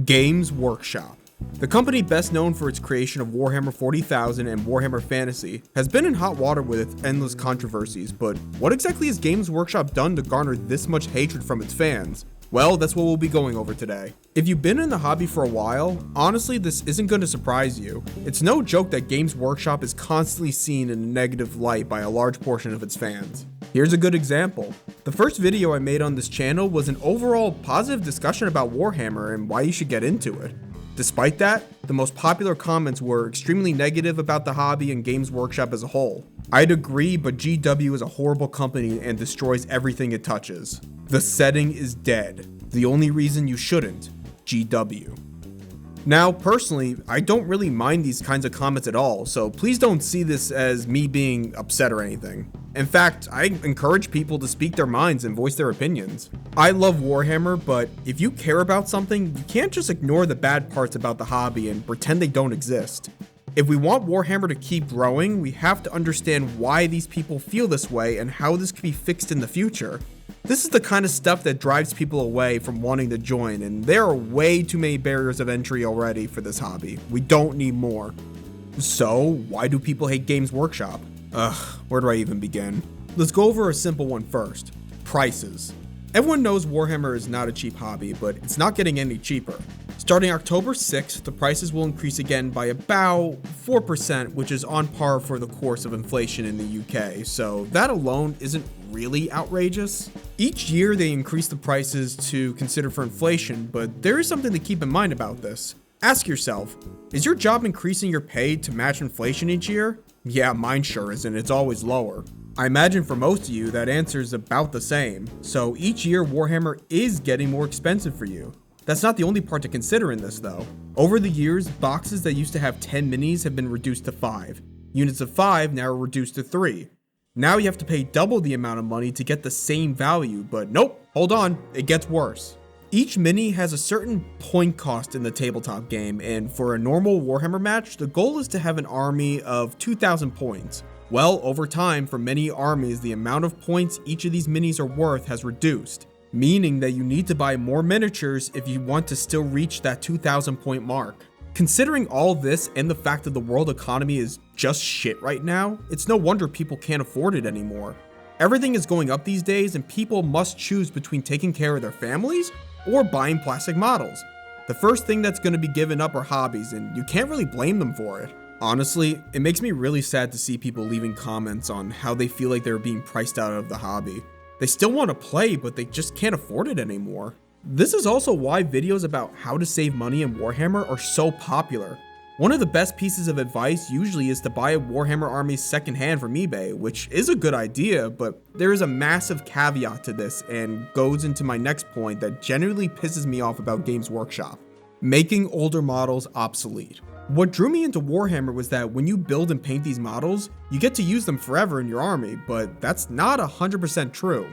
Games Workshop. The company best known for its creation of Warhammer 40,000 and Warhammer Fantasy has been in hot water with its endless controversies, but what exactly has Games Workshop done to garner this much hatred from its fans? Well, that's what we'll be going over today. If you've been in the hobby for a while, honestly this isn't going to surprise you. It's no joke that Games Workshop is constantly seen in a negative light by a large portion of its fans. Here's a good example. The first video I made on this channel was an overall positive discussion about Warhammer and why you should get into it. Despite that, the most popular comments were extremely negative about the hobby and Games Workshop as a whole. I'd agree, but GW is a horrible company and destroys everything it touches. The setting is dead. The only reason you shouldn't. GW. Now, personally, I don't really mind these kinds of comments at all, so please don't see this as me being upset or anything. In fact, I encourage people to speak their minds and voice their opinions. I love Warhammer, but if you care about something, you can't just ignore the bad parts about the hobby and pretend they don't exist. If we want Warhammer to keep growing, we have to understand why these people feel this way and how this can be fixed in the future. This is the kind of stuff that drives people away from wanting to join, and there are way too many barriers of entry already for this hobby. We don't need more. So, why do people hate Games Workshop? Where do I even begin? Let's go over a simple one first. Prices. Everyone knows Warhammer is not a cheap hobby, but it's not getting any cheaper. Starting October 6th, the prices will increase again by about 4%, which is on par for the course of inflation in the UK, so that alone isn't really outrageous. Each year they increase the prices to consider for inflation, but there is something to keep in mind about this. Ask yourself, is your job increasing your pay to match inflation each year? Yeah, mine sure isn't, it's always lower. I imagine for most of you that answer is about the same, so each year Warhammer is getting more expensive for you. That's not the only part to consider in this though. Over the years, boxes that used to have 10 minis have been reduced to 5. Units of 5 now are reduced to 3. Now you have to pay double the amount of money to get the same value, but nope, hold on, it gets worse. Each mini has a certain point cost in the tabletop game, and for a normal Warhammer match, the goal is to have an army of 2,000 points. Well, over time, for many armies, the amount of points each of these minis are worth has reduced, meaning that you need to buy more miniatures if you want to still reach that 2,000 point mark. Considering all this and the fact that the world economy is just shit right now, it's no wonder people can't afford it anymore. Everything is going up these days and people must choose between taking care of their families or buying plastic models. The first thing that's going to be given up are hobbies, and you can't really blame them for it. Honestly, it makes me really sad to see people leaving comments on how they feel like they're being priced out of the hobby. They still want to play, but they just can't afford it anymore. This is also why videos about how to save money in Warhammer are so popular. One of the best pieces of advice usually is to buy a Warhammer army secondhand from eBay, which is a good idea, but there is a massive caveat to this and goes into my next point that genuinely pisses me off about Games Workshop: making older models obsolete. What drew me into Warhammer was that when you build and paint these models, you get to use them forever in your army, but that's not 100% true.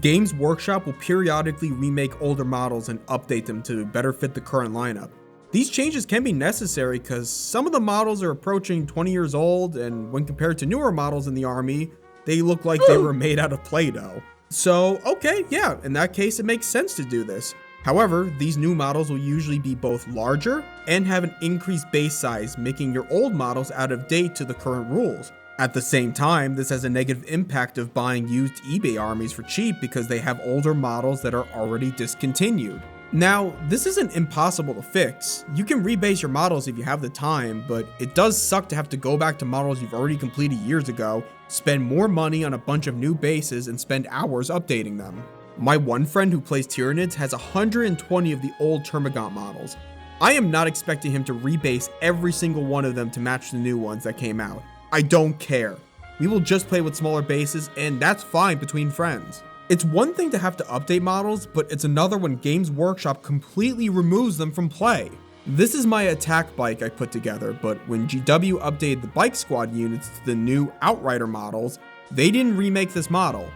Games Workshop will periodically remake older models and update them to better fit the current lineup. These changes can be necessary because some of the models are approaching 20 years old, and when compared to newer models in the army, they look like they were made out of Play-Doh. So, okay, yeah, in that case it makes sense to do this. However, these new models will usually be both larger and have an increased base size, making your old models out of date to the current rules. At the same time, this has a negative impact of buying used eBay armies for cheap because they have older models that are already discontinued. Now, this isn't impossible to fix. You can rebase your models if you have the time, but it does suck to have to go back to models you've already completed years ago, spend more money on a bunch of new bases, and spend hours updating them. My one friend who plays Tyranids has 120 of the old Termagant models. I am not expecting him to rebase every single one of them to match the new ones that came out. I don't care. We will just play with smaller bases, and that's fine between friends. It's one thing to have to update models, but it's another when Games Workshop completely removes them from play. This is my attack bike I put together, but when GW updated the bike squad units to the new Outrider models, they didn't remake this model.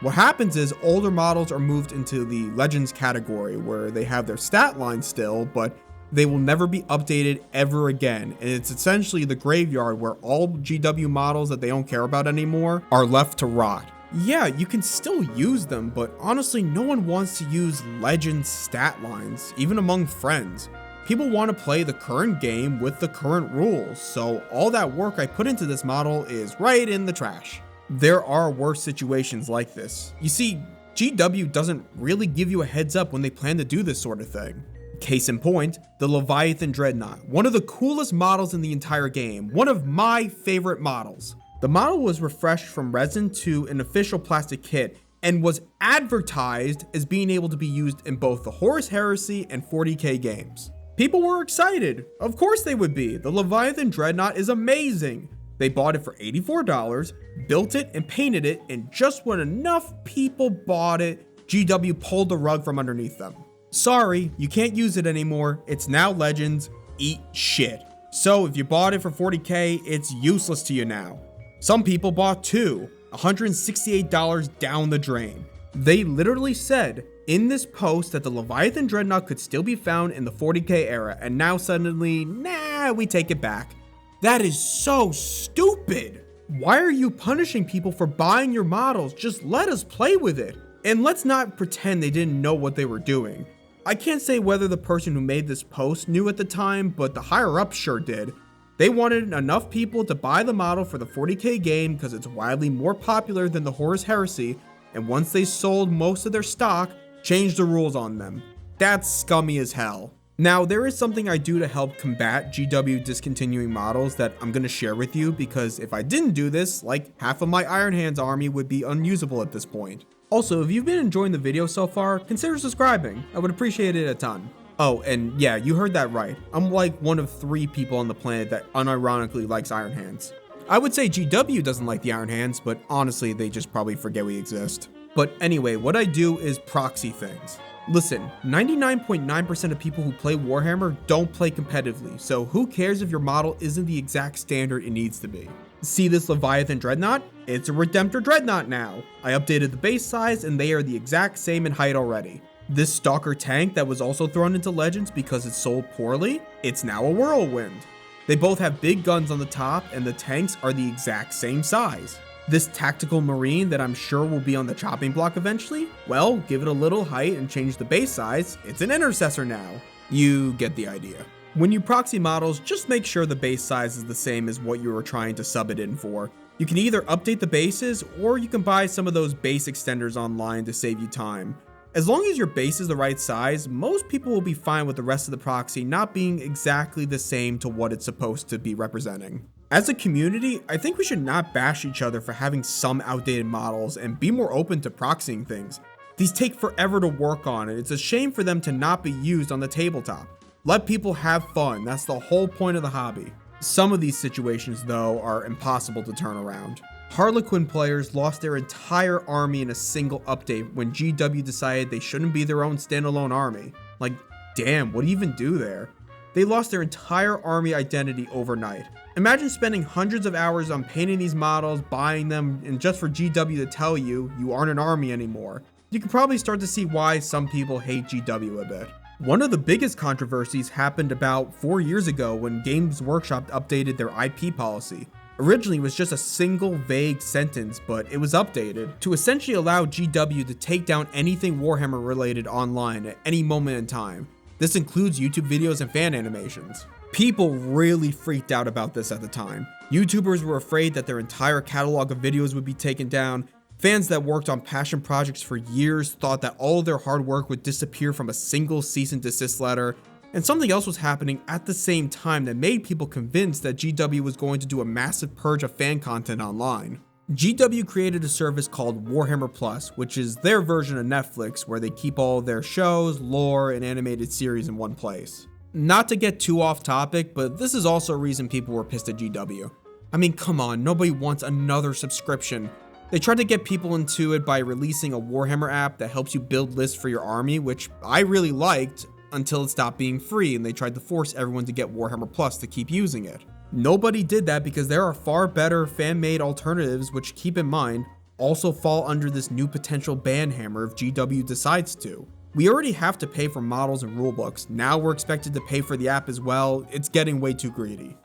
What happens is older models are moved into the Legends category where they have their stat line still, but they will never be updated ever again, and it's essentially the graveyard where all GW models that they don't care about anymore are left to rot. Yeah, you can still use them, but honestly, no one wants to use Legends stat lines, even among friends. People want to play the current game with the current rules, so all that work I put into this model is right in the trash. There are worse situations like this. You see, GW doesn't really give you a heads up when they plan to do this sort of thing. Case in point, the Leviathan Dreadnought, one of the coolest models in the entire game, one of my favorite models. The model was refreshed from resin to an official plastic kit and was advertised as being able to be used in both the Horus Heresy and 40k games. People were excited. Of course they would be. The Leviathan Dreadnought is amazing. They bought it for $84, built it and painted it, and just when enough people bought it, GW pulled the rug from underneath them. Sorry, you can't use it anymore. It's now Legends. Eat shit. So if you bought it for 40k, it's useless to you now. Some people bought two, $168 down the drain. They literally said in this post that the Leviathan Dreadnought could still be found in the 40k era, and now suddenly, nah, we take it back. That is so stupid. Why are you punishing people for buying your models? Just let us play with it. And let's not pretend they didn't know what they were doing. I can't say whether the person who made this post knew at the time, but the higher ups sure did. They wanted enough people to buy the model for the 40k game because it's widely more popular than the Horus Heresy, and once they sold most of their stock, changed the rules on them. That's scummy as hell. Now, there is something I do to help combat GW discontinuing models that I'm going to share with you, because if I didn't do this, like half of my Iron Hands army would be unusable at this point. Also, if you've been enjoying the video so far, consider subscribing. I would appreciate it a ton. Oh, and yeah, you heard that right. I'm like one of 3 people on the planet that unironically likes Iron Hands. I would say GW doesn't like the Iron Hands, but honestly, they just probably forget we exist. But anyway, what I do is proxy things. Listen, 99.9% of people who play Warhammer don't play competitively, so who cares if your model isn't the exact standard it needs to be? See this Leviathan Dreadnought? It's a Redemptor Dreadnought now. I updated the base size and they are the exact same in height already. This Stalker tank that was also thrown into Legends because it sold poorly, it's now a Whirlwind. They both have big guns on the top and the tanks are the exact same size. This Tactical Marine that I'm sure will be on the chopping block eventually, well, give it a little height and change the base size, it's an Intercessor now. You get the idea. When you proxy models, just make sure the base size is the same as what you were trying to sub it in for. You can either update the bases or you can buy some of those base extenders online to save you time. As long as your base is the right size, most people will be fine with the rest of the proxy not being exactly the same to what it's supposed to be representing. As a community, I think we should not bash each other for having some outdated models and be more open to proxying things. These take forever to work on and it's a shame for them to not be used on the tabletop. Let people have fun, that's the whole point of the hobby. Some of these situations though are impossible to turn around. Harlequin players lost their entire army in a single update when GW decided they shouldn't be their own standalone army. Like, damn, what do you even do there? They lost their entire army identity overnight. Imagine spending hundreds of hours on painting these models, buying them, and just for GW to tell you you aren't an army anymore. You can probably start to see why some people hate GW a bit. One of the biggest controversies happened about 4 years ago when Games Workshop updated their IP policy. Originally, it was just a single vague sentence, but it was updated to essentially allow GW to take down anything Warhammer related online at any moment in time. This includes YouTube videos and fan animations. People really freaked out about this at the time. YouTubers were afraid that their entire catalog of videos would be taken down. Fans that worked on passion projects for years thought that all of their hard work would disappear from a single cease and desist letter. And something else was happening at the same time that made people convinced that GW was going to do a massive purge of fan content online. GW created a service called Warhammer Plus, which is their version of Netflix where they keep all their shows, lore, and animated series in one place. Not to get too off topic, but this is also a reason people were pissed at GW. I mean, come on, nobody wants another subscription. They tried to get people into it by releasing a Warhammer app that helps you build lists for your army, which I really liked, until it stopped being free and they tried to force everyone to get Warhammer Plus to keep using it. Nobody did that because there are far better fan-made alternatives which, keep in mind, also fall under this new potential ban hammer if GW decides to. We already have to pay for models and rulebooks, now we're expected to pay for the app as well. It's getting way too greedy.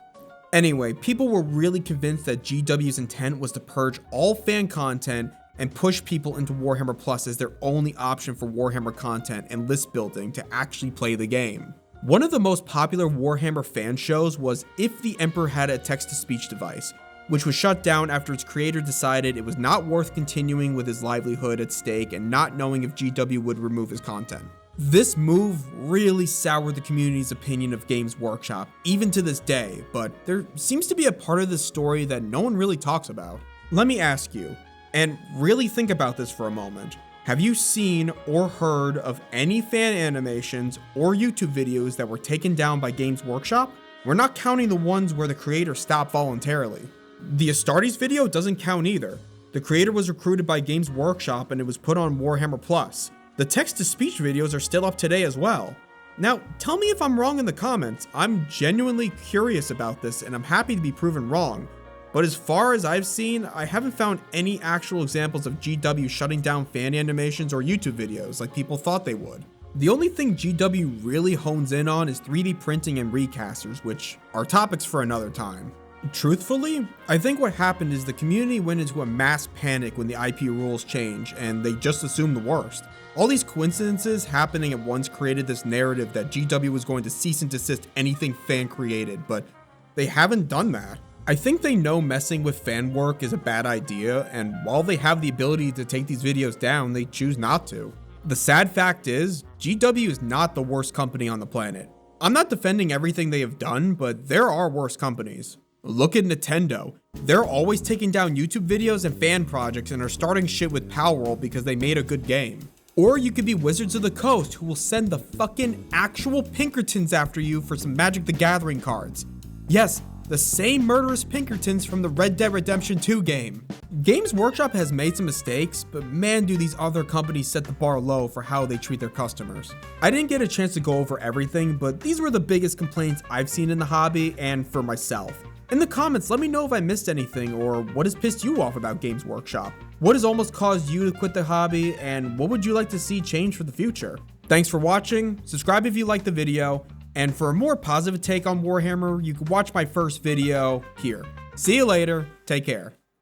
Anyway, people were really convinced that GW's intent was to purge all fan content and push people into Warhammer Plus as their only option for Warhammer content and list building to actually play the game. One of the most popular Warhammer fan shows was If the Emperor Had a Text-to-Speech Device, which was shut down after its creator decided it was not worth continuing with his livelihood at stake and not knowing if GW would remove his content. This move really soured the community's opinion of Games Workshop, even to this day, but there seems to be a part of this story that no one really talks about. Let me ask you, and really think about this for a moment, have you seen or heard of any fan animations or YouTube videos that were taken down by Games Workshop? We're not counting the ones where the creator stopped voluntarily. The Astartes video doesn't count either. The creator was recruited by Games Workshop and it was put on Warhammer Plus. The text-to-speech videos are still up today as well. Now, tell me if I'm wrong in the comments. I'm genuinely curious about this and I'm happy to be proven wrong. But as far as I've seen, I haven't found any actual examples of GW shutting down fan animations or YouTube videos like people thought they would. The only thing GW really hones in on is 3D printing and recasters, which are topics for another time. Truthfully, I think what happened is the community went into a mass panic when the IP rules changed and they just assumed the worst. All these coincidences happening at once created this narrative that GW was going to cease and desist anything fan created, but they haven't done that. I think they know messing with fan work is a bad idea, and while they have the ability to take these videos down, they choose not to. The sad fact is, GW is not the worst company on the planet. I'm not defending everything they have done, but there are worse companies. Look at Nintendo. They're always taking down YouTube videos and fan projects and are starting shit with Palworld because they made a good game. Or you could be Wizards of the Coast, who will send the fucking actual Pinkertons after you for some Magic the Gathering cards. Yes, the same murderous Pinkertons from the Red Dead Redemption 2 game. Games Workshop has made some mistakes, but man do these other companies set the bar low for how they treat their customers. I didn't get a chance to go over everything, but these were the biggest complaints I've seen in the hobby and for myself. In the comments, let me know if I missed anything or what has pissed you off about Games Workshop. What has almost caused you to quit the hobby, and what would you like to see change for the future? Thanks for watching, subscribe if you liked the video, and for a more positive take on Warhammer, you can watch my first video here. See you later, take care.